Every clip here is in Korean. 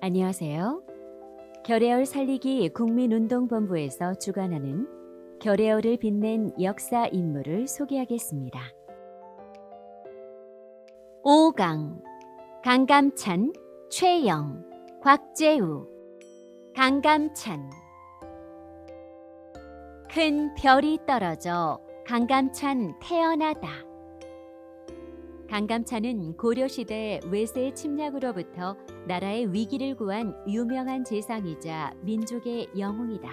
안녕하세요. 결의어 살리기 국민운동본부에서 주관하는 결의어를 빛낸 역사 인물을 소개하겠습니다. 오강, 강감찬, 최영, 곽재우. 강감찬. 큰 별이 떨어져 강감찬 태어나다. 강감찬은 고려시대 외세의 침략으로부터 나라의 위기를 구한 유명한 재상이자 민족의 영웅이다.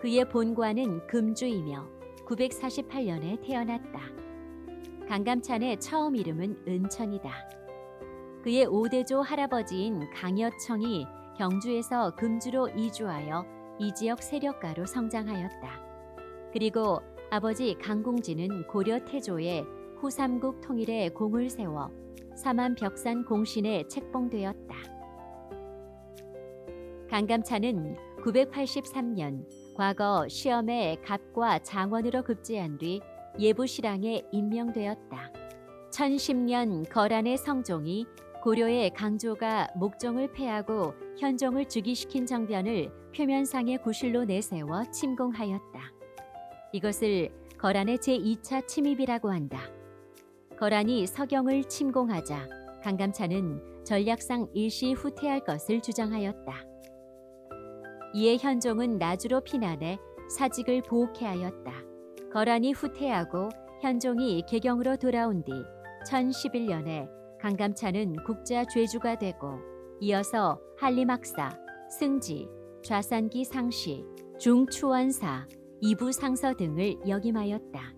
그의 본관은 금주이며 948년에 태어났다. 강감찬의 처음 이름은 은천이다. 그의 5대조 할아버지인 강여청이 경주에서 금주로 이주하여 이 지역 세력가로 성장하였다. 그리고 아버지 강공진은 고려 태조에 후삼국 통일에 공을 세워 사만벽산 공신에 책봉되었다. 강감찬은 983년 과거 시험에 갑과 장원으로 급제한 뒤 예부시랑에 임명되었다. 1010년 거란의 성종이 고려의 강조가 목종을 패하고 현종을 즉위시킨 정변을 표면상의 구실로 내세워 침공하였다. 이것을 거란의 제2차 침입이라고 한다. 거란이 서경을 침공하자 강감찬은 전략상 일시 후퇴할 것을 주장하였다. 이에 현종은 나주로 피난해 사직을 보호케 하였다. 거란이 후퇴하고 현종이 개경으로 돌아온 뒤 1011년에 강감찬은 국자 죄주가 되고 이어서 한림학사, 승지, 좌산기 상시, 중추원사, 이부상서 등을 역임하였다.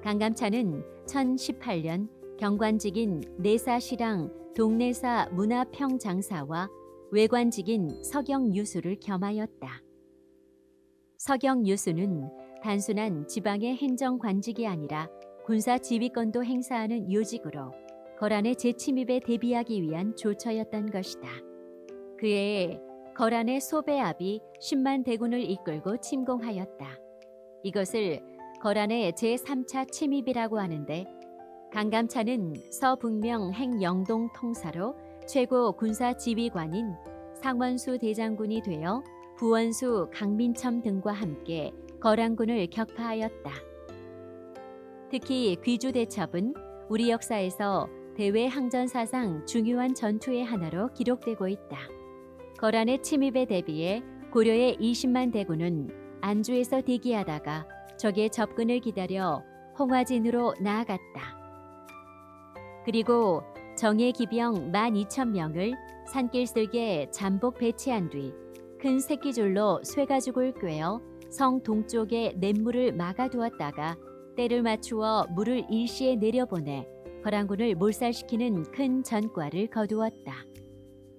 강감찬은 1018년 경관직인 내사시랑 동내사 문화평장사와 외관직인 서경유수를 겸하였다. 서경유수는 단순한 지방의 행정관직이 아니라 군사지휘권도 행사하는 요직으로 거란의 재침입에 대비하기 위한 조처였던 것이다. 그해에 거란의 소배압이 10만 대군을 이끌고 침공하였다. 이것을 거란의 제3차 침입이라고 하는데 강감찬은 서북명 행영동 통사로 최고 군사지휘관인 상원수 대장군이 되어 부원수 강민첨 등과 함께 거란군을 격파하였다. 특히 귀주대첩은 우리 역사에서 대외항전사상 중요한 전투의 하나로 기록되고 있다. 거란의 침입에 대비해 고려의 20만 대군은 안주에서 대기하다가 적의 접근을 기다려 홍화진으로 나아갔다. 그리고 정예 기병 12,000명을 산길슬게 잠복 배치한 뒤 큰 새끼줄로 쇠가죽을 꿰어 성 동쪽에 냇물을 막아두었다가 때를 맞추어 물을 일시에 내려보내 거란군을 몰살시키는 큰 전과를 거두었다.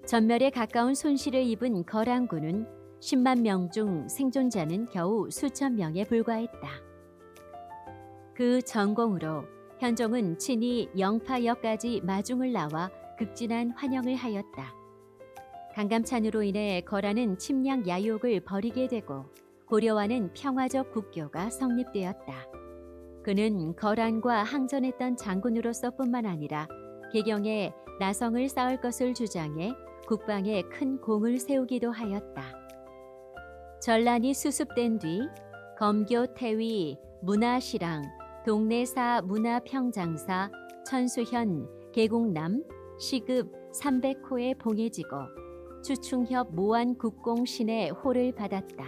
전멸에 가까운 손실을 입은 거란군은 10만 명 중 생존자는 겨우 수천 명에 불과했다. 그 전공으로 현종은 친히 영파역까지 마중을 나와 극진한 환영을 하였다. 강감찬으로 인해 거란은 침략 야욕을 벌이게 되고 고려와는 평화적 국교가 성립되었다. 그는 거란과 항전했던 장군으로서 뿐만 아니라 개경에 나성을 쌓을 것을 주장해 국방에 큰 공을 세우기도 하였다. 전란이 수습된 뒤 검교 태위, 문화시랑, 동내사 문화평장사, 천수현, 계곡남, 시급 300호에 봉해지고 추충협 모안국공신의 호를 받았다.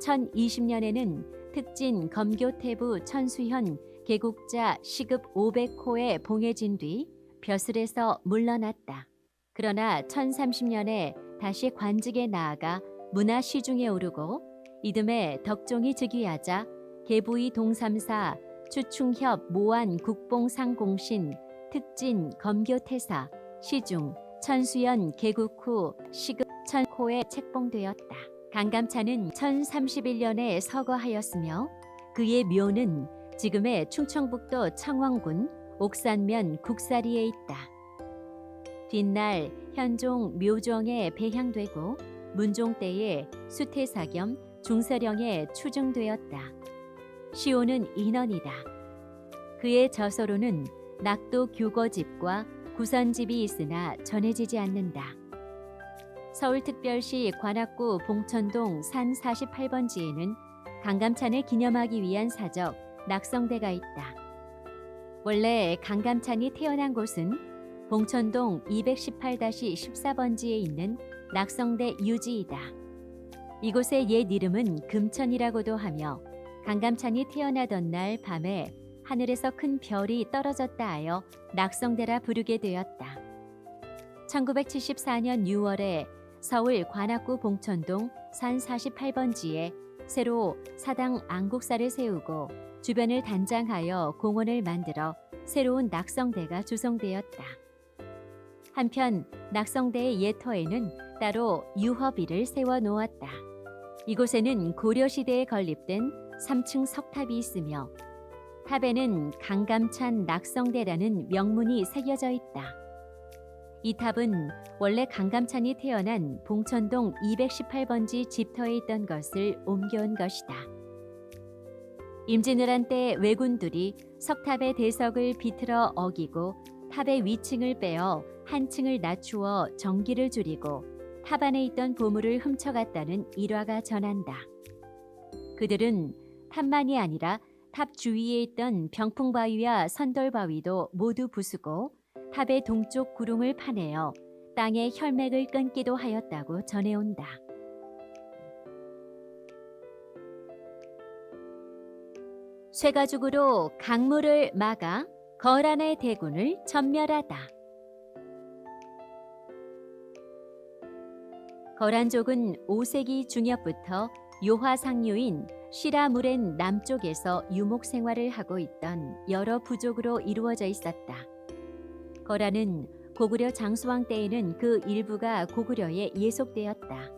1020년에는 특진 검교태부 천수현 계국자 시급 500호에 봉해진 뒤 벼슬에서 물러났다. 그러나 1030년에 다시 관직에 나아가 문화시중에 오르고 이듬해 덕종이 즉위하자 계부이 동삼사, 추충협 모안 국봉상공신, 특진 검교태사, 시중, 천수연 개국 후 시급 1000호에 책봉되었다. 강감찬은 1031년에 서거하였으며 그의 묘는 지금의 충청북도 창원군 옥산면 국사리에 있다. 뒷날 현종 묘정에 배향되고 문종 때에 수태사 겸 중서령에 추증되었다. 시호는 인원이다. 그의 저서로는 낙도 교거집과 구선집이 있으나 전해지지 않는다. 서울특별시 관악구 봉천동 산 48번지에는 강감찬을 기념하기 위한 사적 낙성대가 있다. 원래 강감찬이 태어난 곳은 봉천동 218-14번지에 있는 낙성대 유지이다. 이곳의 옛 이름은 금천이라고도 하며 강감찬이 태어나던 날 밤에 하늘에서 큰 별이 떨어졌다 하여 낙성대라 부르게 되었다. 1974년 6월에 서울 관악구 봉천동 산 48번지에 새로 사당 안국사를 세우고 주변을 단장하여 공원을 만들어 새로운 낙성대가 조성되었다. 한편 낙성대의 옛 터에는 따로 유허비를 세워 놓았다. 이곳에는 고려시대에 건립된 3층 석탑이 있으며 탑에는 강감찬 낙성대라는 명문이 새겨져 있다. 이 탑은 원래 강감찬이 태어난 봉천동 218번지 집터에 있던 것을 옮겨온 것이다. 임진왜란 때 왜군들이 석탑의 대석을 비틀어 어기고 탑의 위층을 빼어 한 층을 낮추어 전기를 줄이고 탑 안에 있던 보물을 훔쳐갔다는 일화가 전한다. 그들은 탑만이 아니라 탑 주위에 있던 병풍바위와 선돌바위도 모두 부수고 탑의 동쪽 구름을 파내어 땅의 혈맥을 끊기도 하였다고 전해온다. 쇠가죽으로 강물을 막아 거란의 대군을 전멸하다. 거란족은 5세기 중엽부터 요화상류인 시라무렌 남쪽에서 유목 생활을 하고 있던 여러 부족으로 이루어져 있었다. 거란은 고구려 장수왕 때에는 그 일부가 고구려에 예속되었다.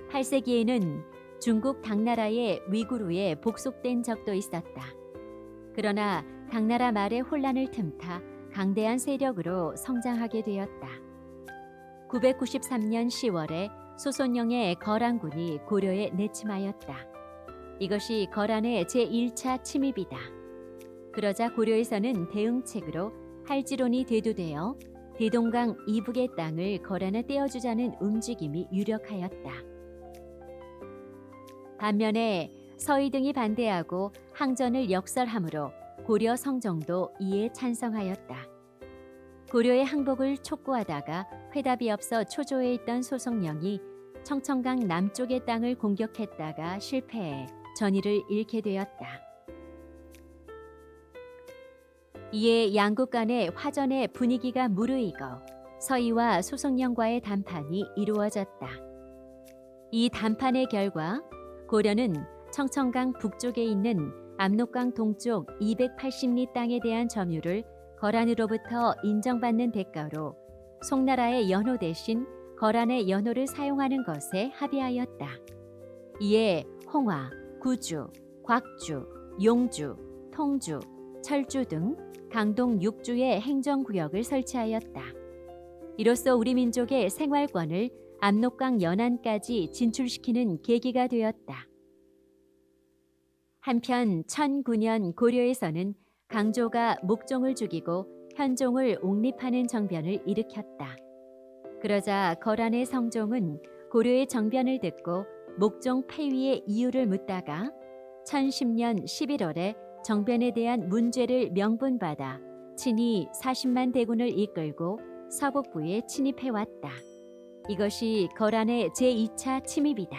8세기에는 중국 당나라의 위구르에 복속된 적도 있었다. 그러나 당나라 말의 혼란을 틈타 강대한 세력으로 성장하게 되었다. 993년 10월에 소손영의 거란군이 고려에 내침하였다. 이것이 거란의 제1차 침입이다. 그러자 고려에서는 대응책으로 할지론이 대두되어 대동강 이북의 땅을 거란에 떼어주자는 움직임이 유력하였다. 반면에 서희 등이 반대하고 항전을 역설하므로 고려 성종도 이에 찬성하였다. 고려의 항복을 촉구하다가 회답이 없어 초조해 있던 소송령이 청천강 남쪽의 땅을 공격했다가 실패해 전의를 잃게 되었다. 이에 양국 간의 화전의 분위기가 무르익어 서희와 소송령과의 담판이 이루어졌다. 이 담판의 결과 고려는 청천강 북쪽에 있는 압록강 동쪽 280리 땅에 대한 점유를 거란으로부터 인정받는 대가로 송나라의 연호 대신 거란의 연호를 사용하는 것에 합의하였다. 이에 홍화, 구주, 곽주, 용주, 통주, 철주 등 강동 6주의 행정구역을 설치하였다. 이로써 우리 민족의 생활권을 압록강 연안까지 진출시키는 계기가 되었다. 한편 1009년 고려에서는 강조가 목종을 죽이고 현종을 옹립하는 정변을 일으켰다. 그러자 거란의 성종은 고려의 정변을 듣고 목종 폐위의 이유를 묻다가 1010년 11월에 정변에 대한 문죄를 명분받아 친히 40만 대군을 이끌고 서북부에 침입해왔다. 이것이 거란의 제2차 침입이다.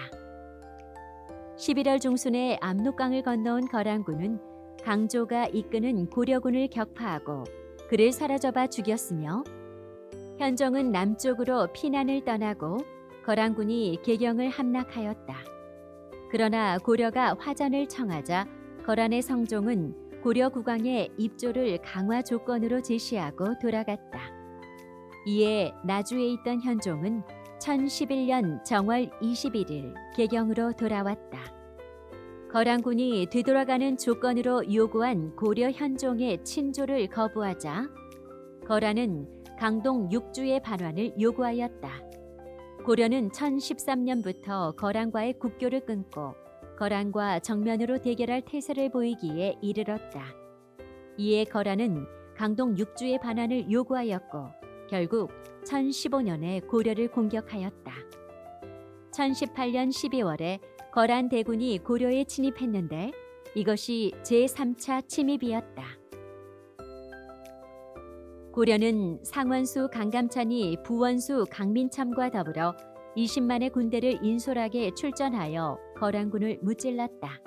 11월 중순에 압록강을 건너온 거란군은 강조가 이끄는 고려군을 격파하고 그를 사로잡아 죽였으며 현종은 남쪽으로 피난을 떠나고 거란군이 계경을 함락하였다. 그러나 고려가 화전을 청하자 거란의 성종은 고려 국왕의 입조를 강화 조건으로 제시하고 돌아갔다. 이에 나주에 있던 현종은 1011년 정월 21일 계경으로 돌아왔다. 거란군이 되돌아가는 조건으로 요구한 고려 현종의 친조를 거부하자 거란은 강동 6주의 반환을 요구하였다. 고려는 1013년부터 거란과의 국교를 끊고 거란과 정면으로 대결할 태세를 보이기에 이르렀다. 이에 거란은 강동 6주의 반환을 요구하였고 결국 1015년에 고려를 공격하였다. 1018년 12월에 거란 대군이 고려에 진입했는데 이것이 제3차 침입이었다. 고려는 상원수 강감찬이 부원수 강민참과 더불어 20만의 군대를 인솔하게 출전하여 거란군을 무찔렀다.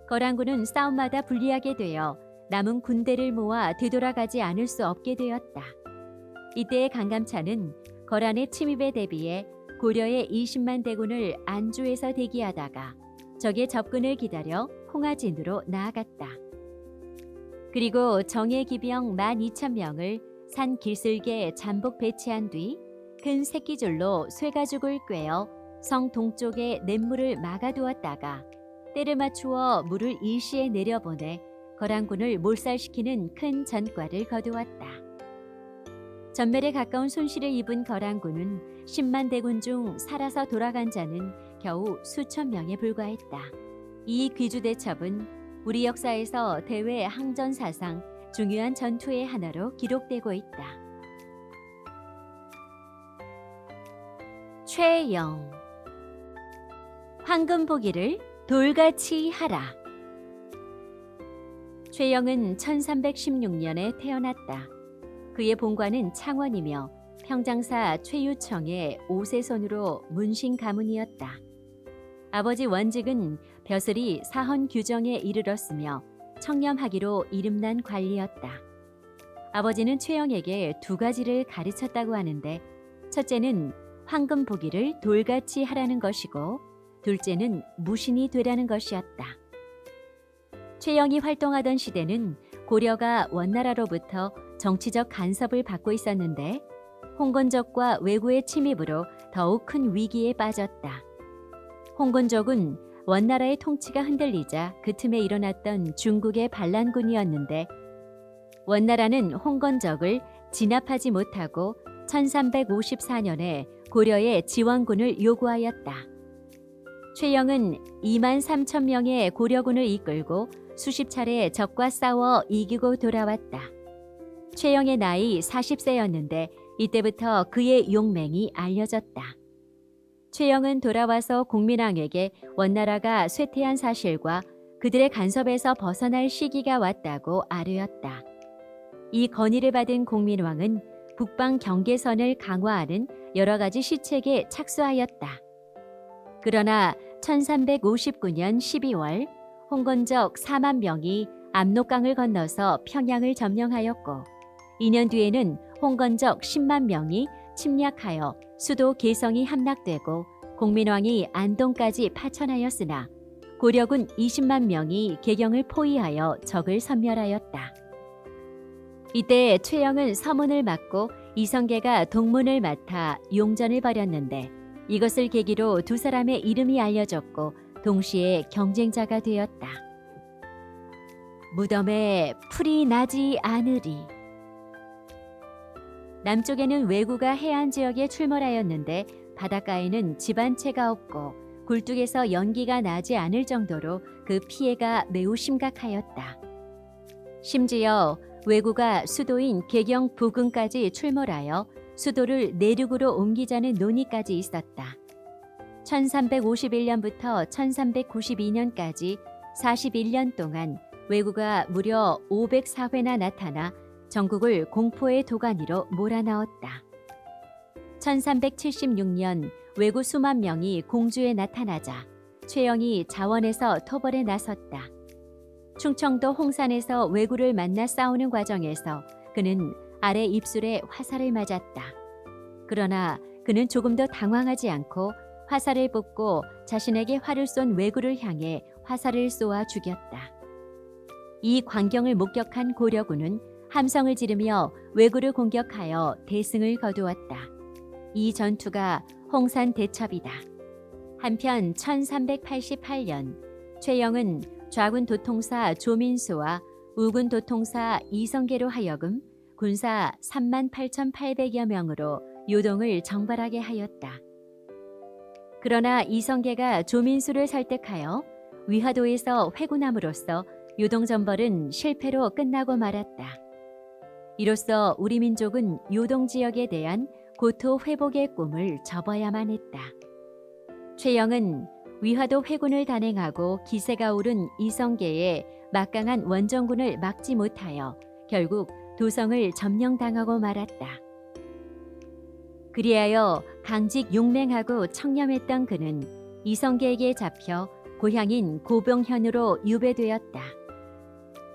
거란군은 싸움마다 불리하게 되어 남은 군대를 모아 되돌아가지 않을 수 없게 되었다. 이때 강감찬은 거란의 침입에 대비해 고려의 20만 대군을 안주에서 대기하다가 적의 접근을 기다려 홍하진으로 나아갔다. 그리고 정예 기병 12,000명을 산 길슬게 잠복 배치한 뒤 큰 새끼줄로 쇠가죽을 꿰어 성 동쪽에 냇물을 막아두었다가 때를 맞추어 물을 일시에 내려보내 거란군을 몰살시키는 큰 전과를 거두었다. 전멸에 가까운 손실을 입은 거란군은 10만 대군 중 살아서 돌아간 자는 겨우 수천 명에 불과했다. 이 귀주대첩은 우리 역사에서 대외 항전사상 중요한 전투의 하나로 기록되고 있다. 최영, 황금보기를 돌같이 하라. 최영은 1316년에 태어났다. 그의 본관은 창원이며 평장사 최유청의 5세손으로 문신 가문이었다. 아버지 원직은 벼슬이 사헌 규정에 이르렀으며 청렴하기로 이름난 관리였다. 아버지는 최영에게 두 가지를 가르쳤다고 하는데 첫째는 황금 보기를 돌같이 하라는 것이고 둘째는 무신이 되라는 것이었다. 최영이 활동하던 시대는 고려가 원나라로부터 정치적 간섭을 받고 있었는데 홍건적과 왜구의 침입으로 더욱 큰 위기에 빠졌다. 홍건적은 원나라의 통치가 흔들리자 그 틈에 일어났던 중국의 반란군이었는데 원나라는 홍건적을 진압하지 못하고 1354년에 고려의 지원군을 요구하였다. 최영은 2만 3천 명의 고려군을 이끌고 수십 차례 적과 싸워 이기고 돌아왔다. 최영의 나이 40세였는데 이때부터 그의 용맹이 알려졌다. 최영은 돌아와서 공민왕에게 원나라가 쇠퇴한 사실과 그들의 간섭에서 벗어날 시기가 왔다고 아뢰었다. 이 건의를 받은 공민왕은 북방 경계선을 강화하는 여러 가지 시책에 착수하였다. 그러나 1359년 12월 홍건적 4만 명이 압록강을 건너서 평양을 점령하였고 2년 뒤에는 홍건적 10만 명이 침략하여 수도 개성이 함락되고 공민왕이 안동까지 파천하였으나 고려군 20만 명이 개경을 포위하여 적을 섬멸하였다. 이때 최영은 서문을 맡고 이성계가 동문을 맡아 용전을 벌였는데 이것을 계기로 두 사람의 이름이 알려졌고 동시에 경쟁자가 되었다. 무덤에 풀이 나지 않으리. 남쪽에는 왜구가 해안 지역에 출몰하였는데 바닷가에는 집 한 채가 없고 굴뚝에서 연기가 나지 않을 정도로 그 피해가 매우 심각하였다. 심지어 왜구가 수도인 개경 부근까지 출몰하여 수도를 내륙으로 옮기자는 논의까지 있었다. 1351년부터 1392년까지 41년 동안 왜구가 무려 504회나 나타나 전국을 공포의 도가니로 몰아넣었다. 1376년 왜구 수만 명이 공주에 나타나자 최영이 자원에서 토벌에 나섰다. 충청도 홍산에서 왜구를 만나 싸우는 과정에서 그는 아래 입술에 화살을 맞았다. 그러나 그는 조금 더 당황하지 않고 화살을 뽑고 자신에게 활을 쏜 왜구를 향해 화살을 쏘아 죽였다. 이 광경을 목격한 고려군은 함성을 지르며 왜구를 공격하여 대승을 거두었다. 이 전투가 홍산 대첩이다. 한편 1388년 최영은 좌군 도통사 조민수와 우군 도통사 이성계로 하여금 군사 38,800여 명으로 요동을 정벌하게 하였다. 그러나 이성계가 조민수를 설득하여 위화도에서 회군함으로써 요동 정벌은 실패로 끝나고 말았다. 이로써 우리 민족은 요동 지역에 대한 고토 회복의 꿈을 접어야만 했다. 최영은 위화도 회군을 단행하고 기세가 오른 이성계의 막강한 원정군을 막지 못하여 결국 도성을 점령당하고 말았다. 그리하여 강직 용맹하고 청렴했던 그는 이성계에게 잡혀 고향인 고병현으로 유배되었다.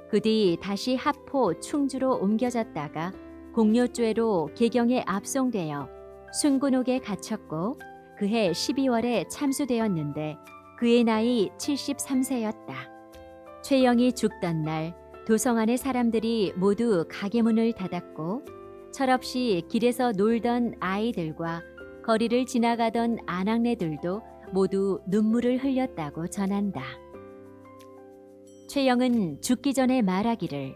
그 뒤 다시 하포 충주로 옮겨졌다가 공료죄로 개경에 압송되어 순군옥에 갇혔고 그해 12월에 참수되었는데 그의 나이 73세였다. 최영이 죽던 날 도성 안의 사람들이 모두 가게 문을 닫았고 철없이 길에서 놀던 아이들과 거리를 지나가던 아낙네들도 모두 눈물을 흘렸다고 전한다. 최영은 죽기 전에 말하기를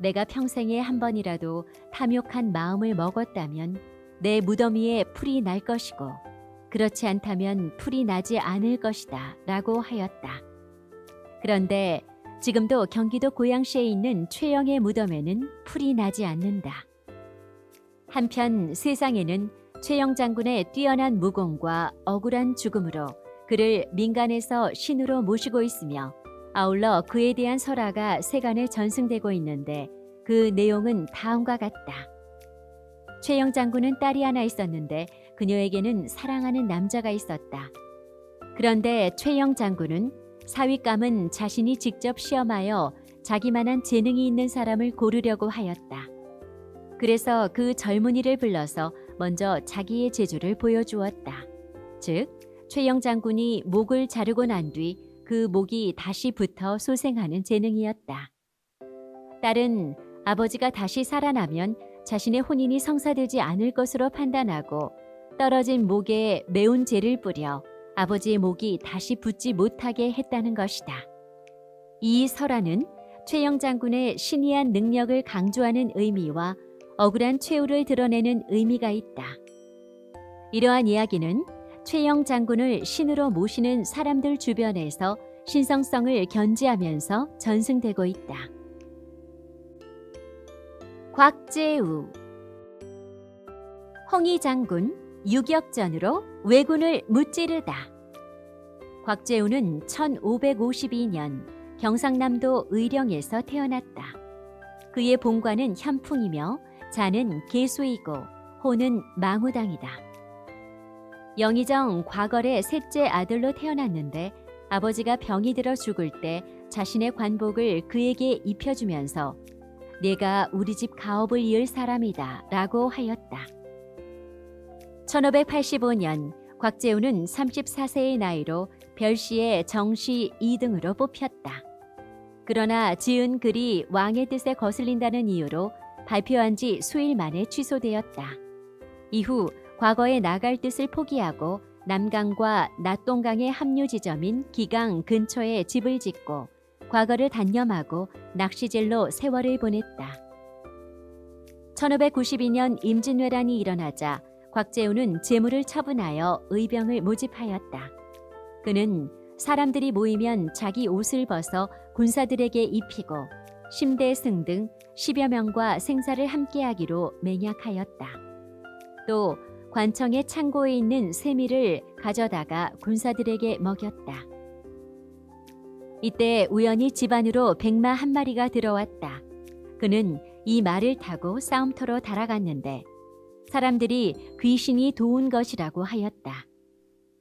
내가 평생에 한 번이라도 탐욕한 마음을 먹었다면 내 무덤 위에 풀이 날 것이고 그렇지 않다면 풀이 나지 않을 것이다 라고 하였다. 그런데 지금도 경기도 고양시에 있는 최영의 무덤에는 풀이 나지 않는다. 한편 세상에는 최영 장군의 뛰어난 무공과 억울한 죽음으로 그를 민간에서 신으로 모시고 있으며 아울러 그에 대한 설화가 세간에 전승되고 있는데 그 내용은 다음과 같다. 최영 장군은 딸이 하나 있었는데 그녀에게는 사랑하는 남자가 있었다. 그런데 최영 장군은 사윗감은 자신이 직접 시험하여 자기만한 재능이 있는 사람을 고르려고 하였다. 그래서 그 젊은이를 불러서 먼저 자기의 재주를 보여주었다. 즉, 최영 장군이 목을 자르고 난 뒤 그 목이 다시 붙어 소생하는 재능이었다. 딸은 아버지가 다시 살아나면 자신의 혼인이 성사되지 않을 것으로 판단하고 떨어진 목에 매운 재를 뿌려 아버지의 목이 다시 붙지 못하게 했다는 것이다. 이 설화는 최영 장군의 신이한 능력을 강조하는 의미와 억울한 최후를 드러내는 의미가 있다. 이러한 이야기는 최영 장군을 신으로 모시는 사람들 주변에서 신성성을 견지하면서 전승되고 있다. 곽재우 홍희 장군 유격전으로 왜군을 무찌르다. 곽재우는 1552년 경상남도 의령에서 태어났다. 그의 본관은 현풍이며 자는 계수이고 호는 망우당이다. 영의정 과걸의 셋째 아들로 태어났는데 아버지가 병이 들어 죽을 때 자신의 관복을 그에게 입혀주면서 내가 우리 집 가업을 이을 사람이다 라고 하였다. 1585년 곽재우는 34세의 나이로 별시의 정시 2등으로 뽑혔다. 그러나 지은 글이 왕의 뜻에 거슬린다는 이유로 발표한 지 수일 만에 취소되었다. 이후 과거에 나갈 뜻을 포기하고 남강과 낙동강의 합류 지점인 기강 근처에 집을 짓고 과거를 단념하고 낚시질로 세월을 보냈다. 1592년 임진왜란이 일어나자 곽재우는 재물을 처분하여 의병을 모집하였다. 그는 사람들이 모이면 자기 옷을 벗어 군사들에게 입히고 심대승 등 10여 명과 생사를 함께하기로 맹약하였다. 또 관청의 창고에 있는 세미를 가져다가 군사들에게 먹였다. 이때 우연히 집 안으로 백마 한 마리가 들어왔다. 그는 이 말을 타고 싸움터로 달아갔는데 사람들이 귀신이 도운 것이라고 하였다.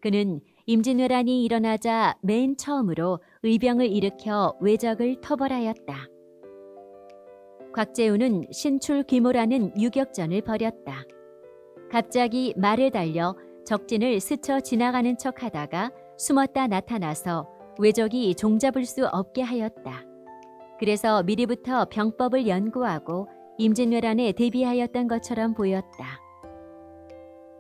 그는 임진왜란이 일어나자 맨 처음으로 의병을 일으켜 왜적을 토벌하였다. 곽재우는 신출귀모라는 유격전을 벌였다. 갑자기 말을 달려 적진을 스쳐 지나가는 척하다가 숨었다 나타나서 왜적이 종잡을 수 없게 하였다. 그래서 미리부터 병법을 연구하고 임진왜란에 대비하였던 것처럼 보였다.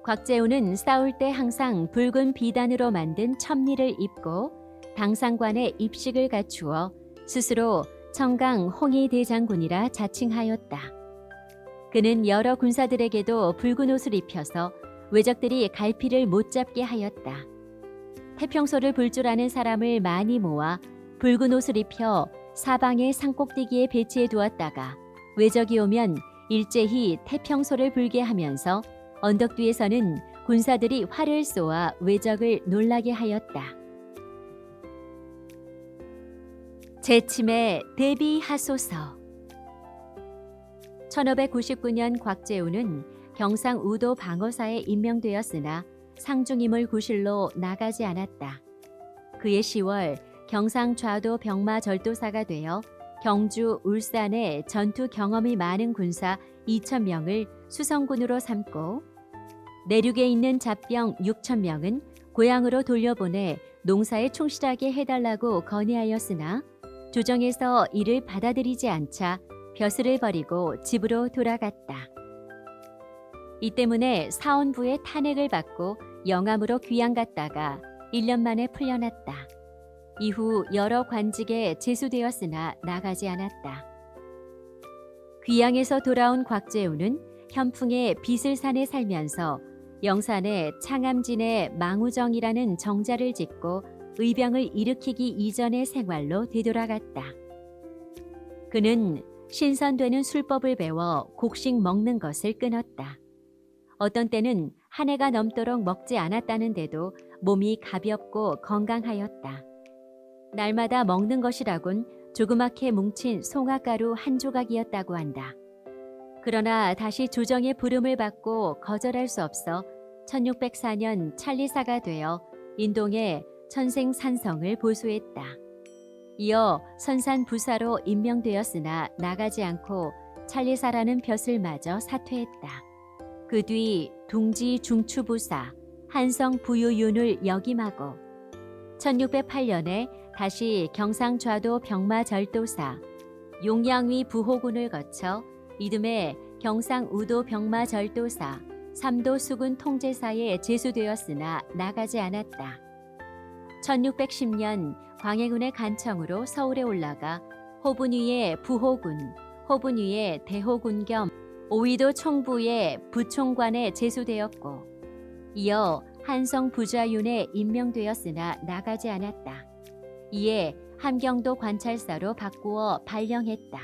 곽재우는 싸울 때 항상 붉은 비단으로 만든 첩리를 입고 당상관의 입식을 갖추어 스스로 청강 홍희 대장군이라 자칭하였다. 그는 여러 군사들에게도 붉은 옷을 입혀서 왜적들이 갈피를 못 잡게 하였다. 태평소를 불 줄 아는 사람을 많이 모아 붉은 옷을 입혀 사방의 산꼭대기에 배치해 두었다가 왜적이 오면 일제히 태평소를 불게 하면서 언덕 뒤에서는 군사들이 활을 쏘아 외적을 놀라게 하였다. 재침에 대비하소서. 1599년 곽재우는 경상우도 방어사에 임명되었으나 상중임을 구실로 나가지 않았다. 그해 10월 경상좌도 병마절도사가 되어 경주, 울산의 전투 경험이 많은 군사 2,000명을 수성군으로 삼고 내륙에 있는 잡병 6,000명은 고향으로 돌려보내 농사에 충실하게 해달라고 건의하였으나 조정에서 이를 받아들이지 않자 벼슬을 버리고 집으로 돌아갔다. 이 때문에 사원부의 탄핵을 받고 영암으로 귀양 갔다가 1년 만에 풀려났다. 이후 여러 관직에 제수되었으나 나가지 않았다. 귀양에서 돌아온 곽재우는 현풍의 비슬산에 살면서 영산의 창암진의 망우정이라는 정자를 짓고 의병을 일으키기 이전의 생활로 되돌아갔다. 그는 신선되는 술법을 배워 곡식 먹는 것을 끊었다. 어떤 때는 한 해가 넘도록 먹지 않았다는데도 몸이 가볍고 건강하였다. 날마다 먹는 것이라곤 조그맣게 뭉친 송화가루 한 조각이었다고 한다. 그러나 다시 조정의 부름을 받고 거절할 수 없어 1604년 찰리사가 되어 인동에 천생산성을 보수했다. 이어 선산부사로 임명되었으나 나가지 않고 찰리사라는 벼슬마저 사퇴했다. 그 뒤 둥지 중추부사, 한성부유윤을 역임하고 1608년에 다시 경상좌도 병마절도사, 용양위 부호군을 거쳐 이듬해 경상우도 병마절도사, 삼도수군 통제사에 제수되었으나 나가지 않았다. 1610년 광해군의 간청으로 서울에 올라가 호분위의 부호군, 호분위의 대호군 겸 오위도 총부의 부총관에 제수되었고 이어 한성 부좌윤에 임명되었으나 나가지 않았다. 이에 함경도 관찰사로 바꾸어 발령했다.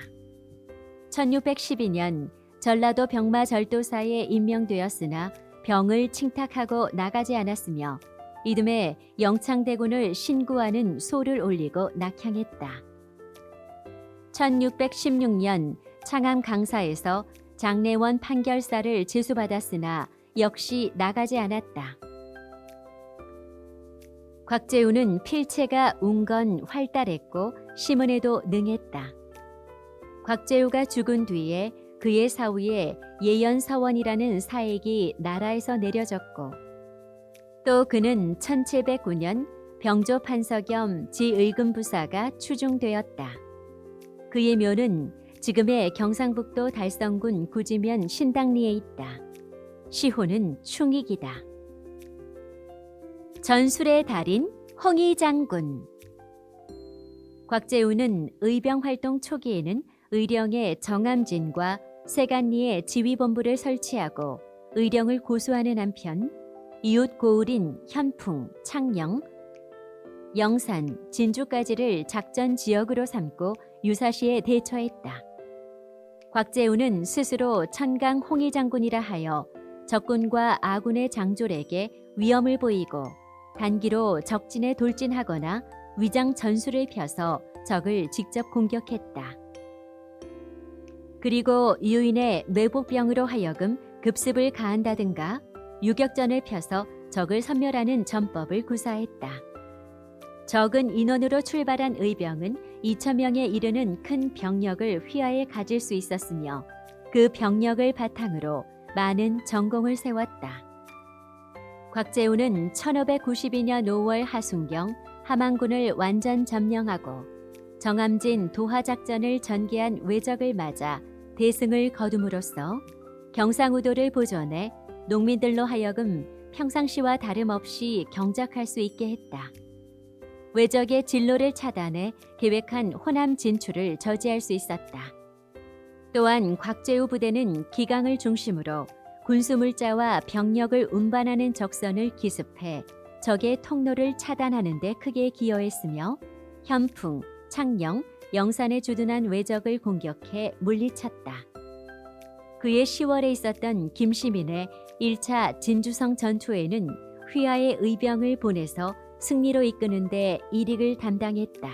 1612년 전라도 병마절도사에 임명되었으나 병을 칭탁하고 나가지 않았으며 이듬해 영창대군을 신구하는 소를 올리고 낙향했다. 1616년 창암 강사에서 장례원 판결사를 제수받았으나 역시 나가지 않았다. 곽재우는 필체가 운건 활달했고 시문에도 능했다. 곽재우가 죽은 뒤에 그의 사위에 예연서원이라는 사액이 나라에서 내려졌고 또 그는 1709년 병조판서 겸 지의금부사가 추중되었다. 그의 묘는 지금의 경상북도 달성군 구지면 신당리에 있다. 시호는 충익이다. 전술의 달인 홍의장군. 곽재우는 의병활동 초기에는 의령의 정암진과 세간리에 지휘본부를 설치하고 의령을 고수하는 한편 이웃 고을인 현풍, 창녕, 영산, 진주까지를 작전 지역으로 삼고 유사시에 대처했다. 곽재우는 스스로 천강 홍의장군이라 하여 적군과 아군의 장졸에게 위험을 보이고 단기로 적진에 돌진하거나 위장 전술을 펴서 적을 직접 공격했다. 그리고 유인의 매복병으로 하여금 급습을 가한다든가 유격전을 펴서 적을 섬멸하는 전법을 구사했다. 적은 인원으로 출발한 의병은 2,000명에 이르는 큰 병력을 휘하에 가질 수 있었으며 그 병력을 바탕으로 많은 전공을 세웠다. 곽재우는 1592년 5월 하순경 함안군을 완전 점령하고 정암진 도하작전을 전개한 외적을 맞아 대승을 거둠으로써 경상우도를 보존해 농민들로 하여금 평상시와 다름없이 경작할 수 있게 했다. 외적의 진로를 차단해 계획한 호남 진출을 저지할 수 있었다. 또한 곽재우 부대는 기강을 중심으로 군수물자와 병력을 운반하는 적선을 기습해 적의 통로를 차단하는 데 크게 기여했으며 현풍, 창녕, 영산에 주둔한 외적을 공격해 물리쳤다. 그해 10월에 있었던 김시민의 1차 진주성 전투에는 휘하의 의병을 보내서 승리로 이끄는데 일익을 담당했다.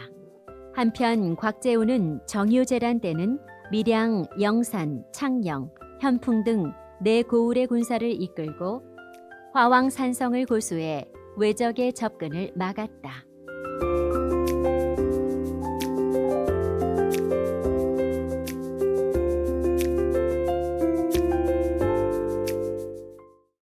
한편 곽재우는 정유재란 때는 밀양, 영산, 창녕, 현풍 등 네 고을의 군사를 이끌고 화왕산성을 고수해 외적의 접근을 막았다.